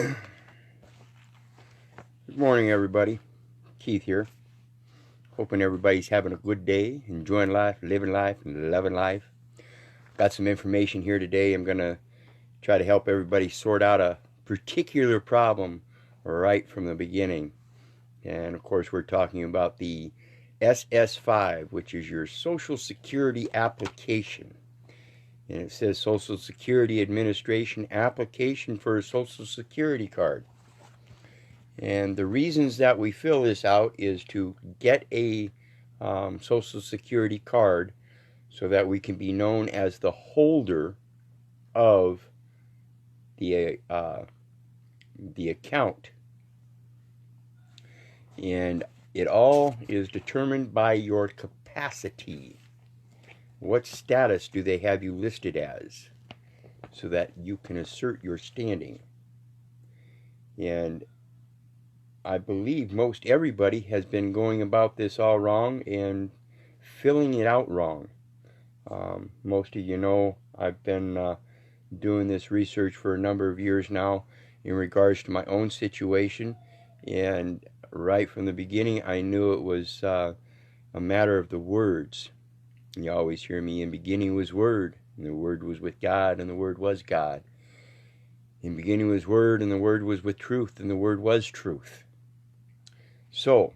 Good morning, everybody. Keith here. Hoping everybody's having a good day, enjoying life, living life, and loving life. Got some information here today. I'm going to try to help everybody sort out a particular problem right from the beginning. And of course, we're talking about the SS5, which is your Social Security application. And it says Social Security Administration application for a Social Security card. And the reasons that we fill this out is to get a Social Security card so that we can be known as the holder of the account. And it all is determined by your capacity. What status do they have you listed as so that you can assert your standing? And I believe most everybody has been going about this all wrong and filling it out wrong. Most of you know I've been doing this research for a number of years now in regards to my own situation, and right from the beginning I knew it was a matter of the words. You always hear me, in beginning was Word, and the Word was with God, and the Word was God. In beginning was Word, and the Word was with truth, and the Word was truth. So,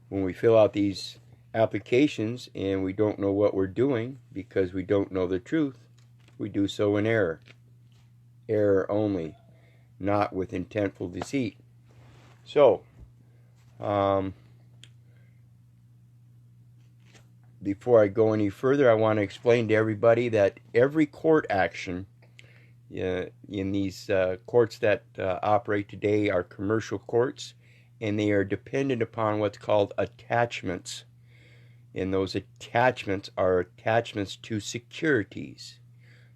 when we fill out these applications and we don't know what we're doing because we don't know the truth, we do so in error. Error only, not with intentful deceit. So, before I go any further, I want to explain to everybody that every court action in these courts that operate today are commercial courts, and they are dependent upon what's called attachments. And those attachments are attachments to securities.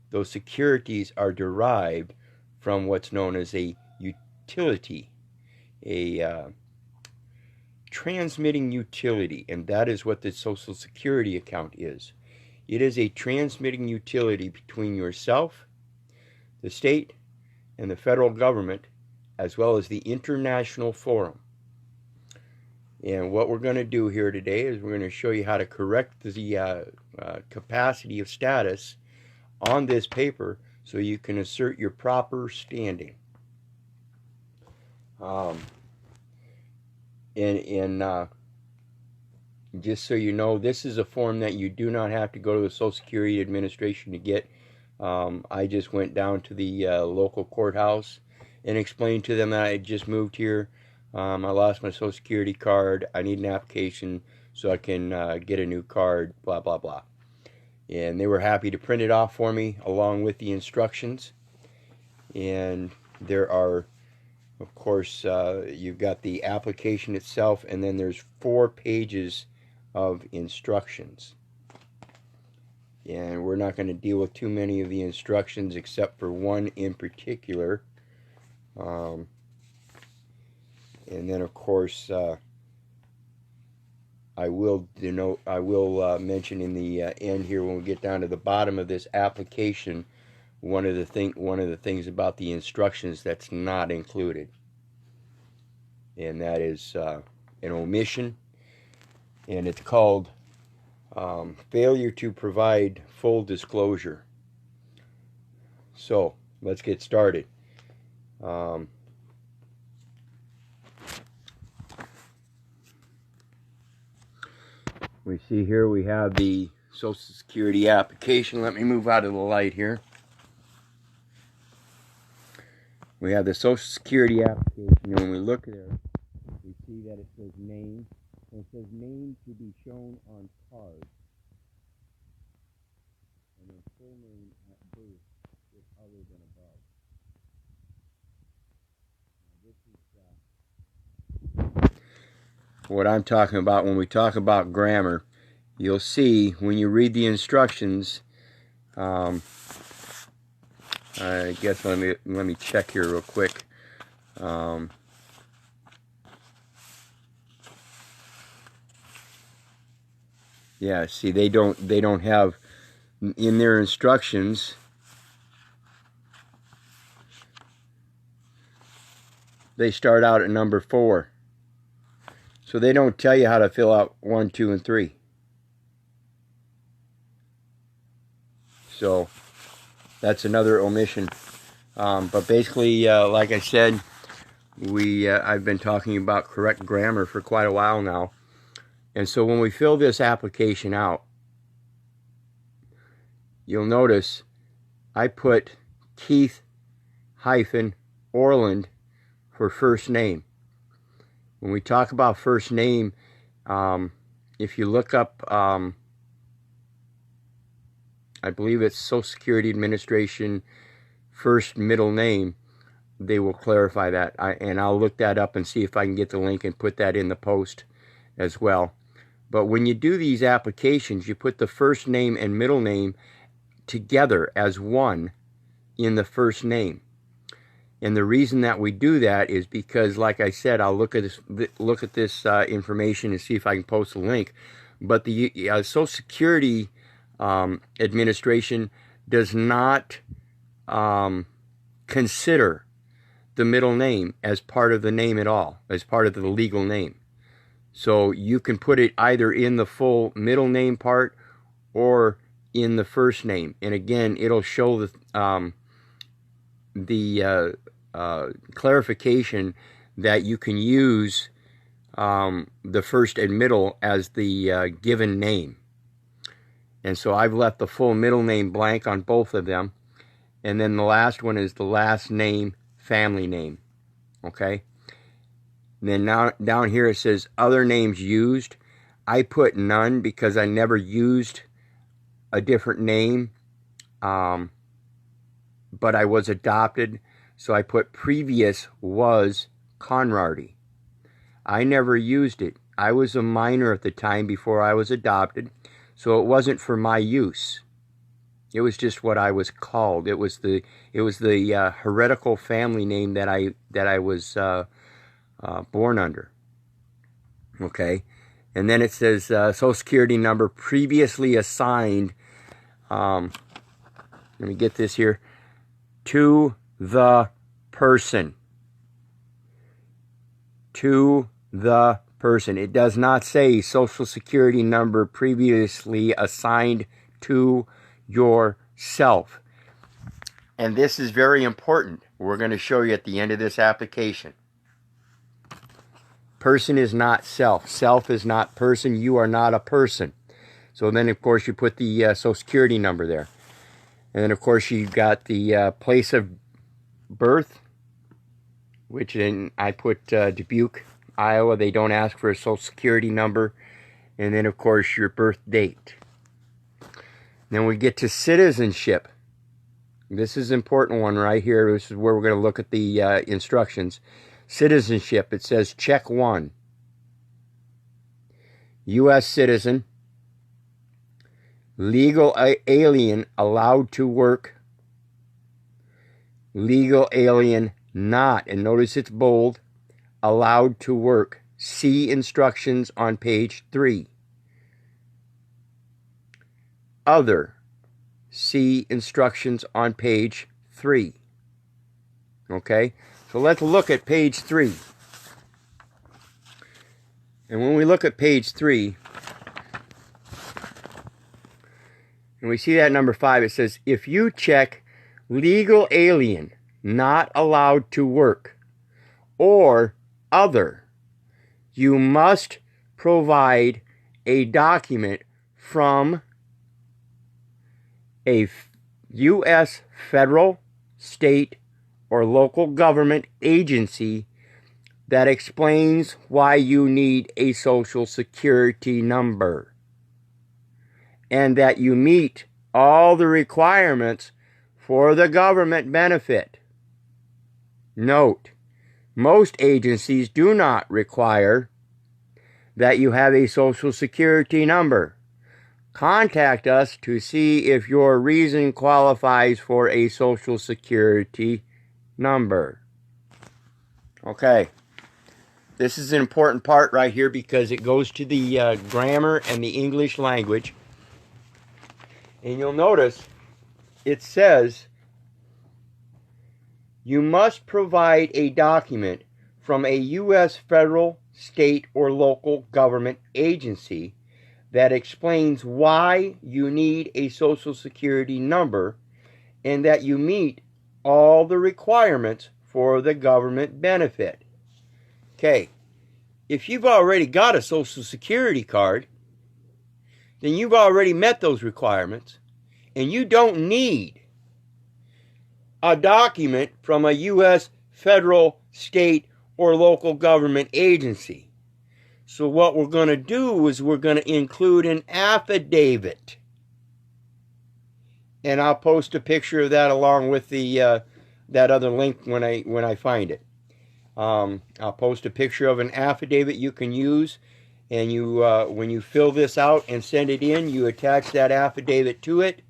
Those securities are derived from what's known as a utility, a transmitting utility, and that is what the Social Security account is. It is a transmitting utility between yourself, the state, and the federal government, as well as the international forum. And what we're going to do here today is we're going to show you how to correct the capacity of status on this paper so you can assert your proper standing. Just so you know, this is a form that you do not have to go to the Social Security Administration to get. I just went down to the local courthouse and explained to them that I had just moved here. I lost my Social Security card. I need an application so I can get a new card, blah, blah, blah. And they were happy to print it off for me along with the instructions. And there are, of course, you've got the application itself, and then there's 4 pages of instructions. And we're not going to deal with too many of the instructions except for one in particular. And then, of course, I will mention in the end here when we get down to the bottom of this application one of the things about the instructions that's not included, and that is an omission, and it's called failure to provide full disclosure. So let's get started. We see here we have the Social Security application. Let me move out of the light here. We have the Social Security application, and when we look at it, we see that it says name, and it says name to be shown on card, and then full name at birth if other than above. Now, this is what I'm talking about when we talk about grammar. You'll see when you read the instructions. I guess let me check here real quick. Yeah, see, they don't have in their instructions. they start out at number 4. So they don't tell you how to fill out 1, 2, and 3. So that's another omission. But basically, like I said, I've been talking about correct grammar for quite a while now. And so when we fill this application out, you'll notice I put Keith-Orland for first name. When we talk about first name, if you look up, I believe it's Social Security Administration first middle name, they will clarify that. And I'll look that up and see if I can get the link and put that in the post as well. But when you do these applications, you put the first name and middle name together as one in the first name. And the reason that we do that is because, like I said, I'll look at this information and see if I can post a link. But the Social Security Administration does not consider the middle name as part of the name at all, as part of the legal name. So you can put it either in the full middle name part or in the first name. And again, it'll show the clarification that you can use the first and middle as the given name. And so I've left the full middle name blank on both of them. And then the last one is the last name, family name. Okay? And then now down here it says other names used. I put none because I never used a different name. But I was adopted. So I put previous was Conrady. I never used it. I was a minor at the time before I was adopted. So it wasn't for my use. It was just what I was called. It was the heretical family name that I was born under. Okay, and then it says Social Security number previously assigned. Let me get this here. To the person. To the person. It does not say Social Security number previously assigned to yourself. And this is very important. We're going to show you at the end of this application. Person is not self. Self is not person. You are not a person. So then, of course, you put the Social Security number there. And then, of course, you've got the place of birth, which I put Dubuque, Iowa. They don't ask for a Social Security number. And then, of course, your birth date. Then we get to citizenship. This is an important one right here. This is where we're going to look at the instructions. Citizenship. It says check 1. U.S. citizen. Legal alien allowed to work. Legal alien not, and notice it's bold, allowed to work. See instructions on page 3. Other. See instructions on page 3. Okay, so let's look at page 3. And when we look at page 3, and we see that number 5, it says, if you check legal alien, not allowed to work, or other, you must provide a document from a U.S. federal, state, or local government agency that explains why you need a Social Security number, and that you meet all the requirements for the government benefit. Note, most agencies do not require that you have a Social Security number. Contact us to see if your reason qualifies for a Social Security number. Okay, this is an important part right here because it goes to the grammar and the English language. And you'll notice it says you must provide a document from a U.S. federal, state, or local government agency that explains why you need a Social Security number and that you meet all the requirements for the government benefit. Okay, if you've already got a Social Security card, then you've already met those requirements, and you don't need a document from a U.S. federal, state, or local government agency. So what we're going to do is we're going to include an affidavit. And I'll post a picture of that along with the that other link when I find it. I'll post a picture of an affidavit you can use, and you when you fill this out and send it in, you attach that affidavit to it,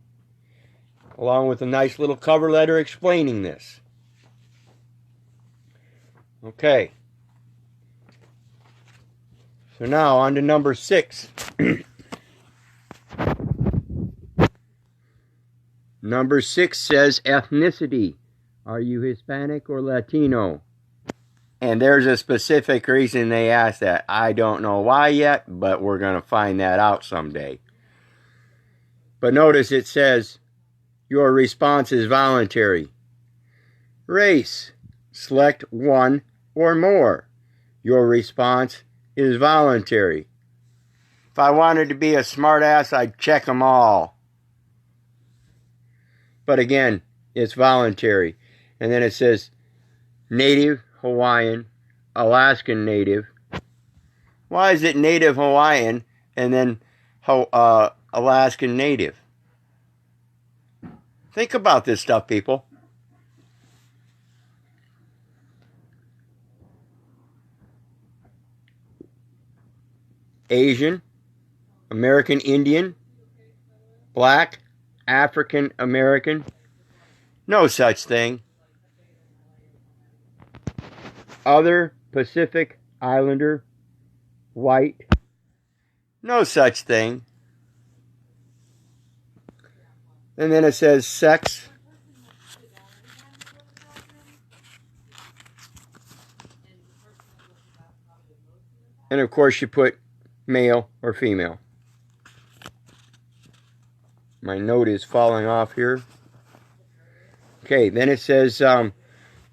along with a nice little cover letter explaining this. Okay. So now on to number 6. Number 6 says ethnicity. Are you Hispanic or Latino? And there's a specific reason they ask that. I don't know why yet, but we're going to find that out someday. But notice it says your response is voluntary. Race. Select one or more. Your response is voluntary. If I wanted to be a smartass, I'd check them all. But again, it's voluntary. And then it says Native Hawaiian, Alaskan Native. Why is it Native Hawaiian and then Alaskan Native? Think about this stuff, people. Asian, American Indian, Black, African American. No such thing. Other Pacific Islander, white. No such thing. And then it says sex. And of course you put male or female. My note is falling off here. Okay, then it says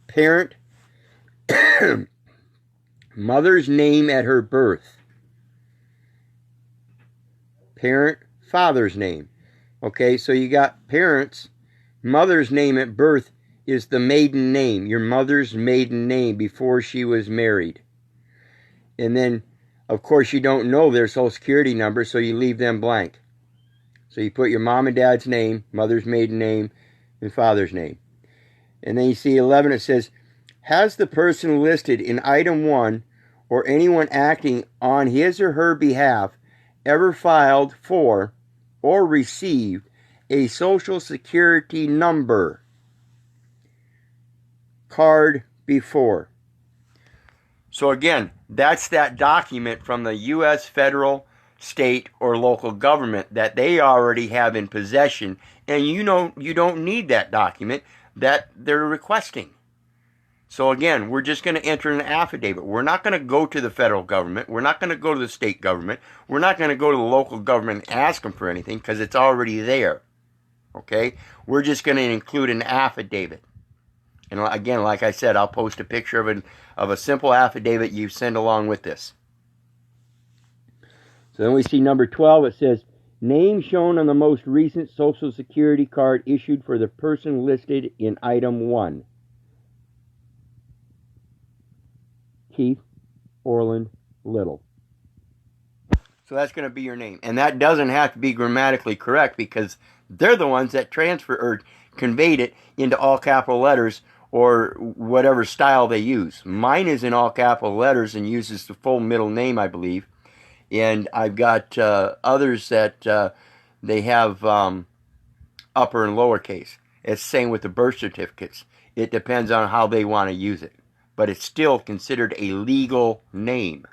parent, mother's name at her birth. Parent, father's name. Okay, so you got parents, mother's name at birth is the maiden name, your mother's maiden name before she was married. And then, of course, you don't know their Social Security number, so you leave them blank. So you put your mom and dad's name, mother's maiden name, and father's name. And then you see 11, it says, has the person listed in item 1 or anyone acting on his or her behalf ever filed for or received a Social Security number card before? So again, that's that document from the U.S. federal, state, or local government that they already have in possession, and you don't need that document that they're requesting. So again, we're just going to enter an affidavit. We're not going to go to the federal government. We're not going to go to the state government. We're not going to go to the local government and ask them for anything because it's already there. Okay? We're just going to include an affidavit. And again, like I said, I'll post a picture of a simple affidavit you send along with this. So then we see number 12. It says, name shown on the most recent Social Security card issued for the person listed in item 1. Keith Orland Little. So that's going to be your name. And that doesn't have to be grammatically correct because they're the ones that transfer or conveyed it into all capital letters or whatever style they use. Mine is in all capital letters and uses the full middle name, I believe. And I've got others that they have upper and lowercase. It's the same with the birth certificates. It depends on how they want to use it. But it's still considered a legal name.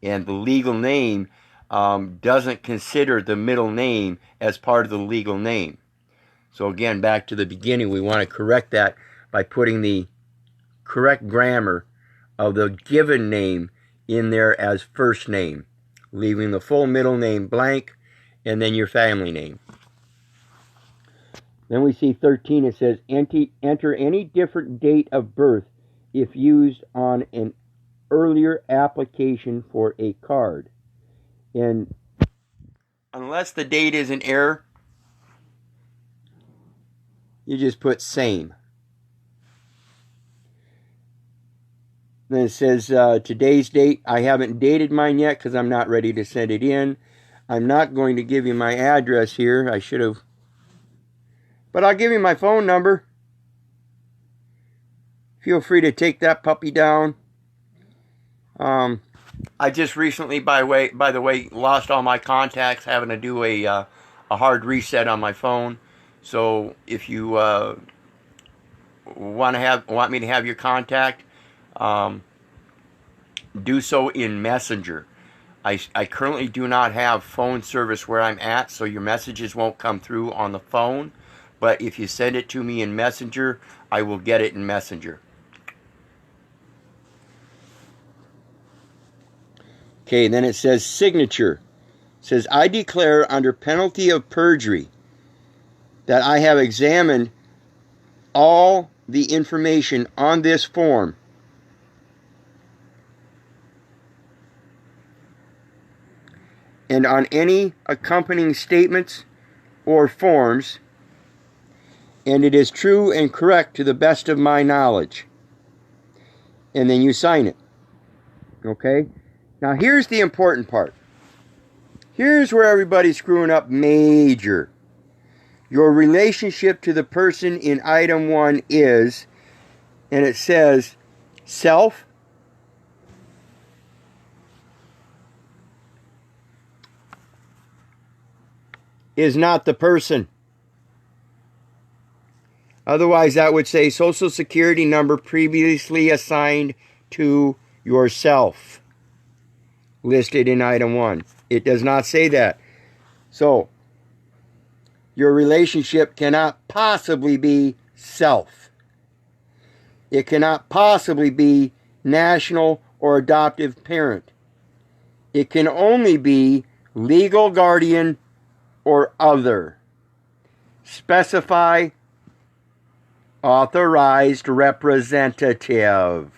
And the legal name doesn't consider the middle name as part of the legal name. So again, back to the beginning, we want to correct that by putting the correct grammar of the given name in there as first name, leaving the full middle name blank, and then your family name. Then we see 13, it says, enter any different date of birth if used on an earlier application for a card. And unless the date is in error, you just put same. Then it says today's date. I haven't dated mine yet because I'm not ready to send it in. I'm not going to give you my address here. I should have. But I'll give you my phone number. Feel free to take that puppy down. I just recently, by the way, lost all my contacts, having to do a hard reset on my phone. So if you want me to have your contact, do so in Messenger. I currently do not have phone service where I'm at, so your messages won't come through on the phone. But if you send it to me in Messenger, I will get it in Messenger. Okay, then it says signature. It says, I declare under penalty of perjury that I have examined all the information on this form and on any accompanying statements or forms, and it is true and correct to the best of my knowledge. And then you sign it. Okay? Now here's the important part. Here's where everybody's screwing up major. Your relationship to the person in item 1 is, and it says, self, is not the person. Otherwise, that would say Social Security number previously assigned to yourself, listed in item 1. It does not say that. So, your relationship cannot possibly be self. It cannot possibly be national or adoptive parent. It can only be legal guardian or other. Specify authorized representative.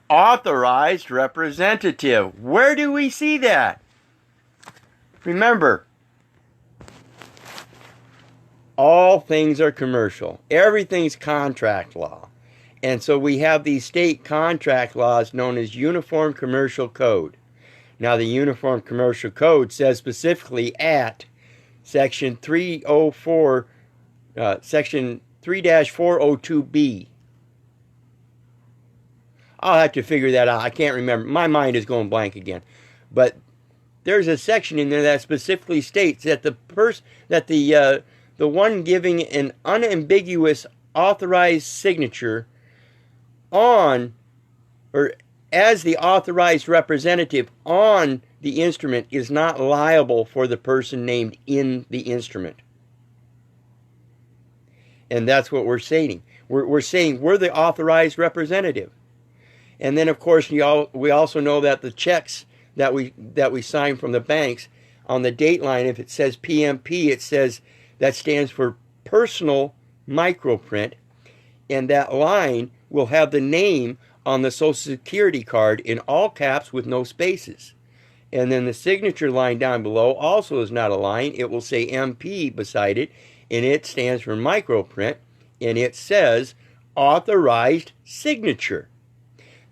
Authorized representative. Where do we see that? Remember, all things are commercial. Everything's contract law. And so we have these state contract laws known as Uniform Commercial Code. Now, the Uniform Commercial Code says specifically at Section 304, Section 3-402B. I'll have to figure that out. I can't remember. My mind is going blank again. But there's a section in there that specifically states that the one giving an unambiguous authorized signature on, or as the authorized representative on the instrument, is not liable for the person named in the instrument. And that's what we're saying. We're saying we're the authorized representative. And then, of course, we also know that the checks that we sign from the banks, on the date line, if it says PMP, it says that stands for personal microprint, and that line will have the name on the Social Security card in all caps with no spaces. And then the signature line down below also is not a line. It will say MP beside it, and it stands for microprint, and it says authorized signature.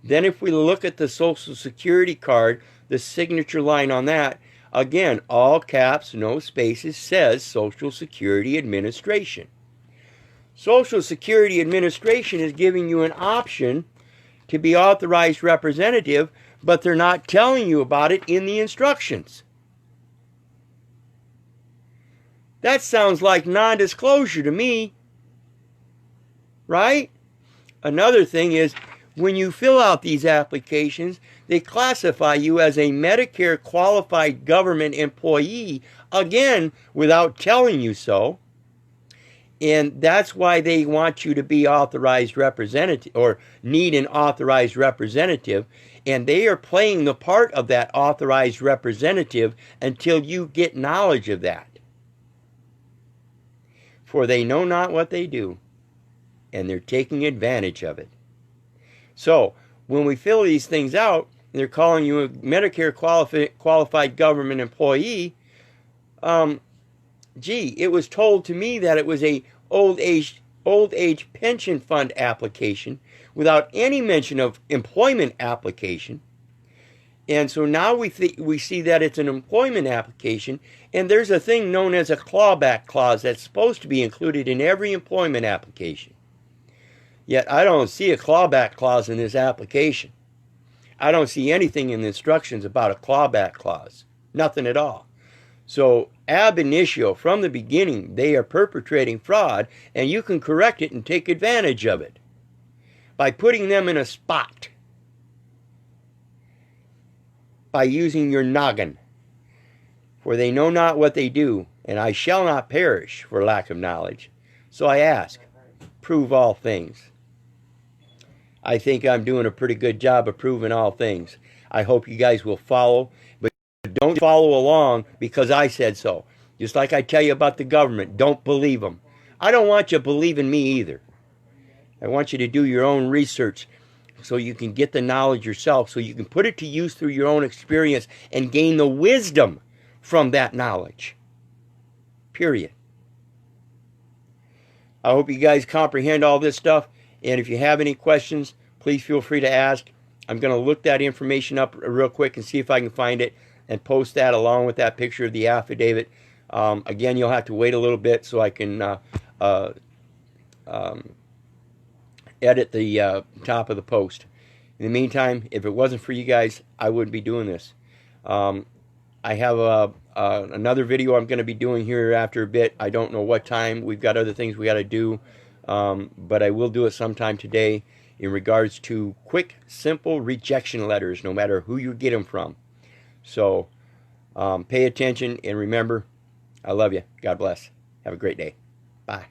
Then if we look at the Social Security card, the signature line on that, again, all caps, no spaces, says Social Security Administration. Social Security Administration is giving you an option to be authorized representative, but they're not telling you about it in the instructions. That sounds like non-disclosure to me, right? Another thing is, when you fill out these applications, they classify you as a Medicare qualified government employee, again, without telling you so. And that's why they want you to be authorized representative or need an authorized representative. And they are playing the part of that authorized representative until you get knowledge of that. For they know not what they do, and they're taking advantage of it. So, when we fill these things out, they're calling you a Medicare qualified government employee. It was told to me that it was a old age pension fund application without any mention of employment application. And so now we see that it's an employment application, and there's a thing known as a clawback clause that's supposed to be included in every employment application. Yet I don't see a clawback clause in this application. I don't see anything in the instructions about a clawback clause. Nothing at all. So ab initio, from the beginning, they are perpetrating fraud, and you can correct it and take advantage of it by putting them in a spot, by using your noggin. For they know not what they do, and I shall not perish for lack of knowledge. So I ask, prove all things. I think I'm doing a pretty good job of proving all things. I hope you guys will follow, but don't follow along because I said so. Just like I tell you about the government, don't believe them. I don't want you believing me either. I want you to do your own research so you can get the knowledge yourself, so you can put it to use through your own experience and gain the wisdom from that knowledge. Period. I hope you guys comprehend all this stuff, and if you have any questions, please feel free to ask. I'm going to look that information up real quick and see if I can find it and post that along with that picture of the affidavit. Again, you'll have to wait a little bit so I can edit the top of the post. In the meantime, if it wasn't for you guys, I wouldn't be doing this. I have another video I'm going to be doing here after a bit. I don't know what time. We've got other things we got to do, but I will do it sometime today in regards to quick, simple rejection letters, no matter who you get them from. So pay attention, and remember, I love you. God bless. Have a great day. Bye.